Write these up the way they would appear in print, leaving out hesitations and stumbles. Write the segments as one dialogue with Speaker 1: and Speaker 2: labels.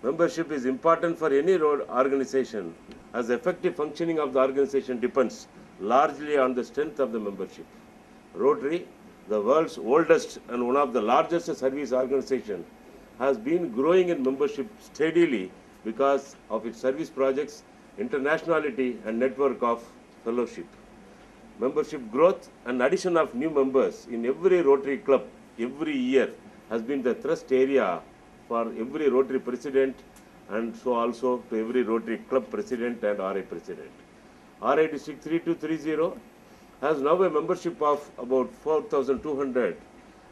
Speaker 1: Membership is important for any road organization, as the effective functioning of the organization depends largely on the strength of the membership. Rotary, the world's oldest and one of the largest service organizations, has been growing in membership steadily because of its service projects, internationality and network of fellowship. Membership growth and addition of new members in every Rotary club every year has been the thrust area for every Rotary president, and so also to every Rotary club president and RI president. RI District 3230 has now a membership of about 4,200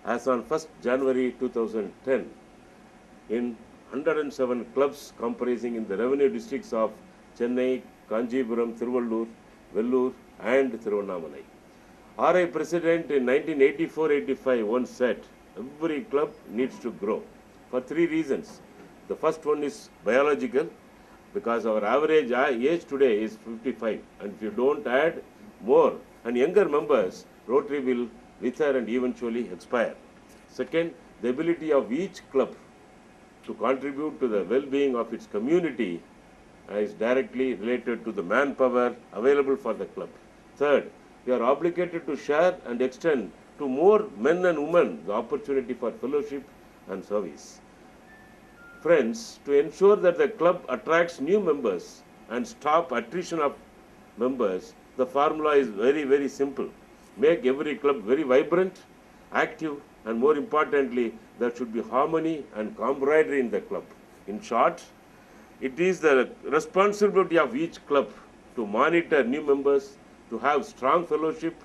Speaker 1: as on 1st January 2010 in 107 clubs comprising in the revenue districts of Chennai, Kanjipuram, Thiruvallur, Vellore and Thiruvannamalai. RI President in 1984-85 once said, every club needs to grow for three reasons. The first one is biological, because our average age today is 55, and if you don't add more and younger members, Rotary will wither and eventually expire. Second, the ability of each club to contribute to the well-being of its community is directly related to the manpower available for the club. Third, we are obligated to share and extend to more men and women the opportunity for fellowship and service. Friends, to ensure that the club attracts new members and stop attrition of members, the formula is very, very simple. Make every club very vibrant, active, and more importantly, there should be harmony and camaraderie in the club. In short, it is the responsibility of each club to monitor new members, to have strong fellowship,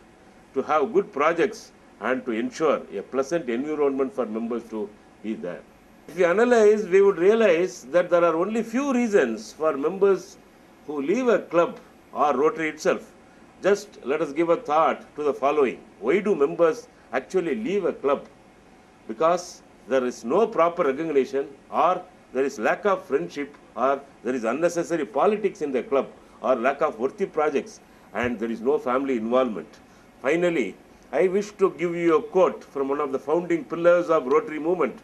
Speaker 1: to have good projects, and to ensure a pleasant environment for members to be there. If we analyze, we would realize that there are only few reasons for members who leave a club or Rotary itself. Just let us give a thought to the following. Why do members actually leave a club? Because there is no proper recognition, or there is lack of friendship, or there is unnecessary politics in the club, or lack of worthy projects, and there is no family involvement. Finally, I wish to give you a quote from one of the founding pillars of Rotary movement,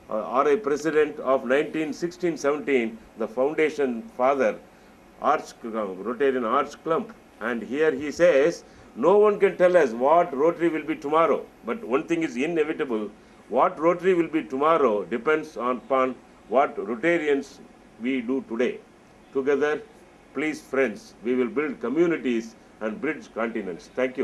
Speaker 1: RI President of 1916-17, the foundation father, Rotarian Arch Klump. And here he says, no one can tell us what Rotary will be tomorrow, but one thing is inevitable. What Rotary will be tomorrow depends upon what Rotarians we do today. Together, please friends, we will build communities and bridge continents. Thank you.